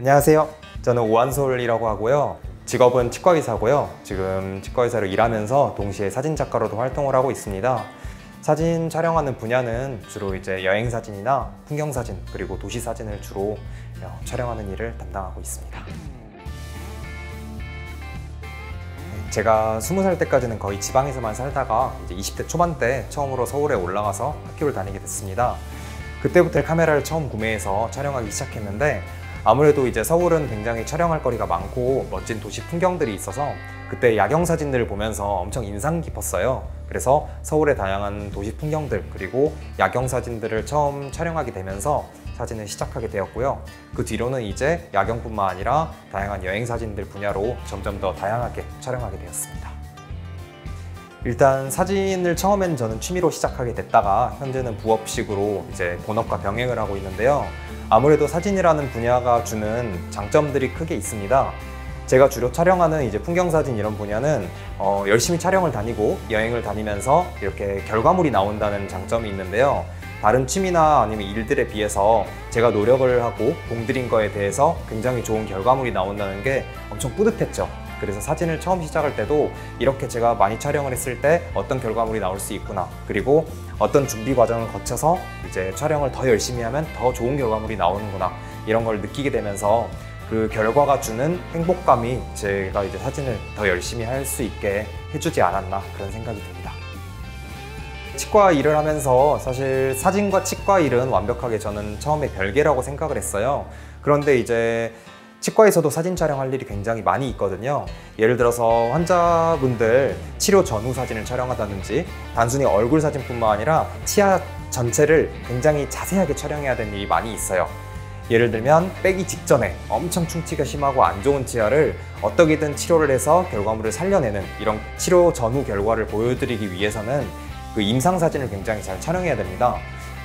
안녕하세요. 저는 오한솔이라고 하고요. 직업은 치과의사고요. 지금 치과의사로 일하면서 동시에 사진작가로도 활동을 하고 있습니다. 사진 촬영하는 분야는 주로 이제 여행사진이나 풍경사진 그리고 도시사진을 주로 촬영하는 일을 담당하고 있습니다. 제가 20살 때까지는 거의 지방에서만 살다가 이제 20대 초반 때 처음으로 서울에 올라가서 학교를 다니게 됐습니다. 그때부터 카메라를 처음 구매해서 촬영하기 시작했는데 아무래도 이제 서울은 굉장히 촬영할 거리가 많고 멋진 도시 풍경들이 있어서 그때 야경 사진들을 보면서 엄청 인상 깊었어요. 그래서 서울의 다양한 도시 풍경들 그리고 야경 사진들을 처음 촬영하게 되면서 사진을 시작하게 되었고요. 그 뒤로는 이제 야경뿐만 아니라 다양한 여행 사진들 분야로 점점 더 다양하게 촬영하게 되었습니다. 일단 사진을 처음엔 저는 취미로 시작하게 됐다가 현재는 부업식으로 이제 본업과 병행을 하고 있는데요. 아무래도 사진이라는 분야가 주는 장점들이 크게 있습니다. 제가 주로 촬영하는 이제 풍경사진 이런 분야는 열심히 촬영을 다니고 여행을 다니면서 이렇게 결과물이 나온다는 장점이 있는데요. 다른 취미나 아니면 일들에 비해서 제가 노력을 하고 공들인 거에 대해서 굉장히 좋은 결과물이 나온다는 게 엄청 뿌듯했죠. 그래서 사진을 처음 시작할 때도 이렇게 제가 많이 촬영을 했을 때 어떤 결과물이 나올 수 있구나, 그리고 어떤 준비 과정을 거쳐서 이제 촬영을 더 열심히 하면 더 좋은 결과물이 나오는구나, 이런 걸 느끼게 되면서 그 결과가 주는 행복감이 제가 이제 사진을 더 열심히 할 수 있게 해주지 않았나, 그런 생각이 듭니다. 치과 일을 하면서 사실 사진과 치과 일은 완벽하게 저는 처음에 별개라고 생각을 했어요. 그런데 이제 치과에서도 사진 촬영할 일이 굉장히 많이 있거든요. 예를 들어서 환자분들 치료 전후 사진을 촬영하다든지 단순히 얼굴 사진뿐만 아니라 치아 전체를 굉장히 자세하게 촬영해야 되는 일이 많이 있어요. 예를 들면 빼기 직전에 엄청 충치가 심하고 안 좋은 치아를 어떻게든 치료를 해서 결과물을 살려내는 이런 치료 전후 결과를 보여드리기 위해서는 그 임상 사진을 굉장히 잘 촬영해야 됩니다.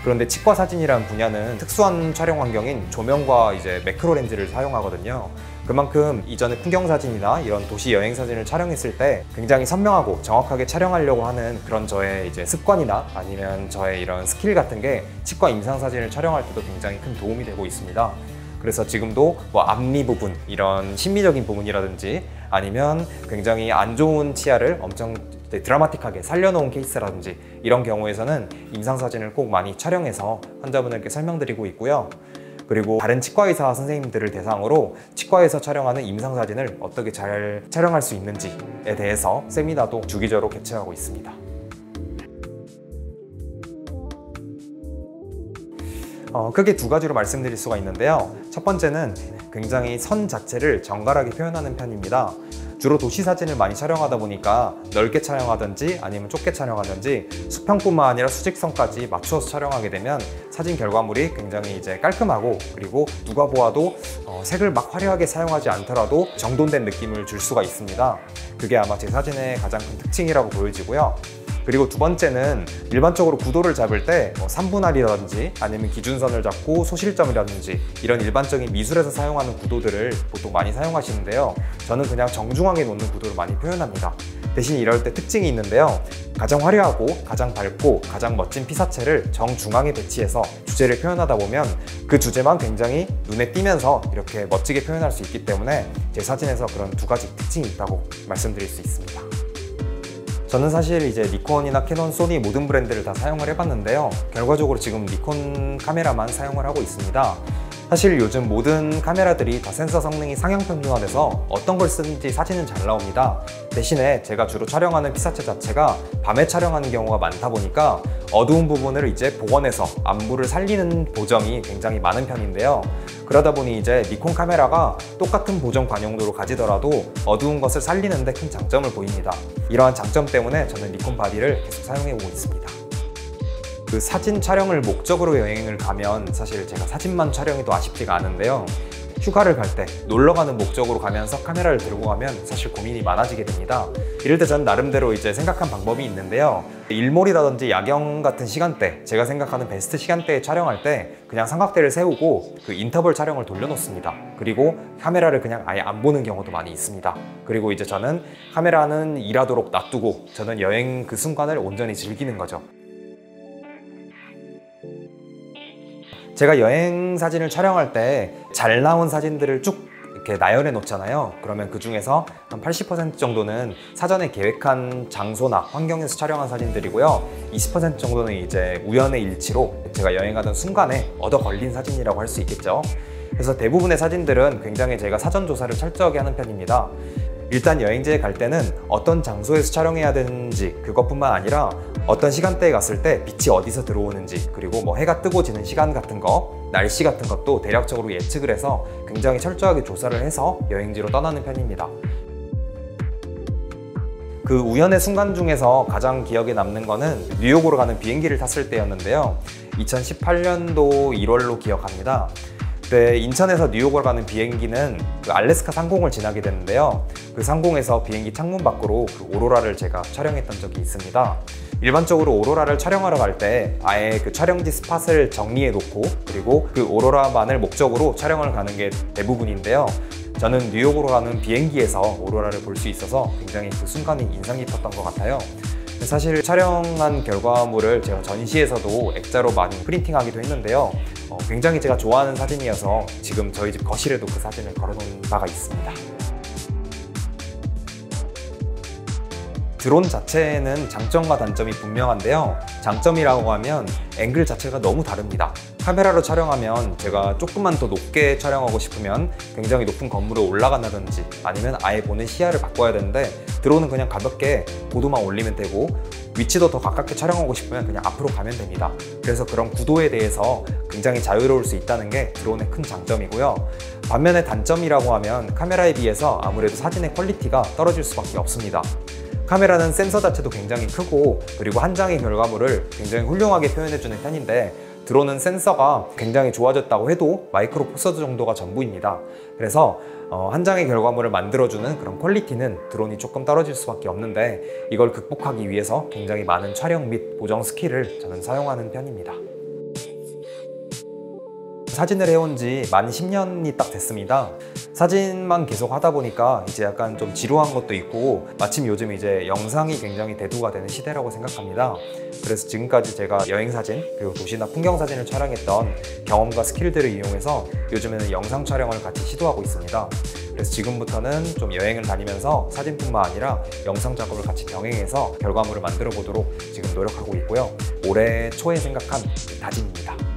그런데 치과 사진이라는 분야는 특수한 촬영 환경인 조명과 이제 매크로 렌즈를 사용하거든요. 그만큼 이전에 풍경 사진이나 이런 도시 여행 사진을 촬영했을 때 굉장히 선명하고 정확하게 촬영하려고 하는 그런 저의 이제 습관이나 아니면 저의 이런 스킬 같은 게 치과 임상 사진을 촬영할 때도 굉장히 큰 도움이 되고 있습니다. 그래서 지금도 뭐 앞니 부분, 이런 심미적인 부분이라든지 아니면 굉장히 안 좋은 치아를 엄청 드라마틱하게 살려놓은 케이스라든지 이런 경우에서는 임상사진을 꼭 많이 촬영해서 환자분들께 설명드리고 있고요. 그리고 다른 치과의사 선생님들을 대상으로 치과에서 촬영하는 임상사진을 어떻게 잘 촬영할 수 있는지에 대해서 세미나도 주기적으로 개최하고 있습니다. 크게 두 가지로 말씀드릴 수가 있는데요. 첫 번째는 굉장히 선 자체를 정갈하게 표현하는 편입니다. 주로 도시 사진을 많이 촬영하다 보니까 넓게 촬영하든지 아니면 좁게 촬영하든지 수평뿐만 아니라 수직선까지 맞추어서 촬영하게 되면 사진 결과물이 굉장히 이제 깔끔하고, 그리고 누가 보아도 색을 막 화려하게 사용하지 않더라도 정돈된 느낌을 줄 수가 있습니다. 그게 아마 제 사진의 가장 큰 특징이라고 보여지고요. 그리고 두 번째는 일반적으로 구도를 잡을 때 3분할이라든지 아니면 기준선을 잡고 소실점이라든지 이런 일반적인 미술에서 사용하는 구도들을 보통 많이 사용하시는데요. 저는 그냥 정중앙에 놓는 구도를 많이 표현합니다. 대신 이럴 때 특징이 있는데요. 가장 화려하고 가장 밝고 가장 멋진 피사체를 정중앙에 배치해서 주제를 표현하다 보면 그 주제만 굉장히 눈에 띄면서 이렇게 멋지게 표현할 수 있기 때문에 제 사진에서 그런 두 가지 특징이 있다고 말씀드릴 수 있습니다. 저는 사실 이제 니콘이나 캐논, 소니 모든 브랜드를 다 사용을 해봤는데요. 결과적으로 지금 니콘 카메라만 사용을 하고 있습니다. 사실 요즘 모든 카메라들이 다 센서 성능이 상향 평준화돼서 어떤 걸 쓰는지 사진은 잘 나옵니다. 대신에 제가 주로 촬영하는 피사체 자체가 밤에 촬영하는 경우가 많다 보니까 어두운 부분을 이제 복원해서 안부를 살리는 보정이 굉장히 많은 편인데요. 그러다 보니 이제 니콘 카메라가 똑같은 보정 관용도로 가지더라도 어두운 것을 살리는 데 큰 장점을 보입니다. 이러한 장점 때문에 저는 니콘 바디를 계속 사용해오고 있습니다. 그 사진 촬영을 목적으로 여행을 가면 사실 제가 사진만 촬영해도 아쉽지가 않은데요. 휴가를 갈 때 놀러 가는 목적으로 가면서 카메라를 들고 가면 사실 고민이 많아지게 됩니다. 이럴 때 전 나름대로 이제 생각한 방법이 있는데요. 일몰이라든지 야경 같은 시간대, 제가 생각하는 베스트 시간대에 촬영할 때 그냥 삼각대를 세우고 그 인터벌 촬영을 돌려놓습니다. 그리고 카메라를 그냥 아예 안 보는 경우도 많이 있습니다. 그리고 이제 저는 카메라는 일하도록 놔두고 저는 여행 그 순간을 온전히 즐기는 거죠. 제가 여행 사진을 촬영할 때 잘 나온 사진들을 쭉 이렇게 나열해 놓잖아요. 그러면 그 중에서 한 80% 정도는 사전에 계획한 장소나 환경에서 촬영한 사진들이고요. 20% 정도는 이제 우연의 일치로 제가 여행하던 순간에 얻어 걸린 사진이라고 할 수 있겠죠. 그래서 대부분의 사진들은 굉장히 제가 사전 조사를 철저하게 하는 편입니다. 일단 여행지에 갈 때는 어떤 장소에서 촬영해야 되는지 그것뿐만 아니라 어떤 시간대에 갔을 때 빛이 어디서 들어오는지, 그리고 뭐 해가 뜨고 지는 시간 같은 거, 날씨 같은 것도 대략적으로 예측을 해서 굉장히 철저하게 조사를 해서 여행지로 떠나는 편입니다. 그 우연의 순간 중에서 가장 기억에 남는 거는 뉴욕으로 가는 비행기를 탔을 때였는데요. 2018년도 1월로 기억합니다. 그때 인천에서 뉴욕으로 가는 비행기는 그 알래스카 상공을 지나게 됐는데요. 그 상공에서 비행기 창문 밖으로 그 오로라를 제가 촬영했던 적이 있습니다. 일반적으로 오로라를 촬영하러 갈 때 아예 그 촬영지 스팟을 정리해 놓고, 그리고 그 오로라만을 목적으로 촬영을 가는 게 대부분인데요. 저는 뉴욕으로 가는 비행기에서 오로라를 볼 수 있어서 굉장히 그 순간이 인상 깊었던 것 같아요. 사실 촬영한 결과물을 제가 전시에서도 액자로 많이 프린팅하기도 했는데요. 굉장히 제가 좋아하는 사진이어서 지금 저희 집 거실에도 그 사진을 걸어놓은 바가 있습니다. 드론 자체에는 장점과 단점이 분명한데요. 장점이라고 하면 앵글 자체가 너무 다릅니다. 카메라로 촬영하면 제가 조금만 더 높게 촬영하고 싶으면 굉장히 높은 건물에 올라간다든지 아니면 아예 보는 시야를 바꿔야 되는데, 드론은 그냥 가볍게 고도만 올리면 되고 위치도 더 가깝게 촬영하고 싶으면 그냥 앞으로 가면 됩니다. 그래서 그런 구도에 대해서 굉장히 자유로울 수 있다는 게 드론의 큰 장점이고요. 반면에 단점이라고 하면 카메라에 비해서 아무래도 사진의 퀄리티가 떨어질 수밖에 없습니다. 카메라는 센서 자체도 굉장히 크고, 그리고 한 장의 결과물을 굉장히 훌륭하게 표현해주는 편인데, 드론은 센서가 굉장히 좋아졌다고 해도 마이크로 포 서드 정도가 전부입니다. 그래서 한 장의 결과물을 만들어주는 그런 퀄리티는 드론이 조금 떨어질 수밖에 없는데, 이걸 극복하기 위해서 굉장히 많은 촬영 및 보정 스킬을 저는 사용하는 편입니다. 사진을 해온 지 만 10년이 딱 됐습니다. 사진만 계속 하다 보니까 이제 약간 좀 지루한 것도 있고, 마침 요즘 이제 영상이 굉장히 대두가 되는 시대라고 생각합니다. 그래서 지금까지 제가 여행사진 그리고 도시나 풍경사진을 촬영했던 경험과 스킬들을 이용해서 요즘에는 영상 촬영을 같이 시도하고 있습니다. 그래서 지금부터는 좀 여행을 다니면서 사진뿐만 아니라 영상 작업을 같이 병행해서 결과물을 만들어 보도록 지금 노력하고 있고요. 올해 초에 생각한 다짐입니다.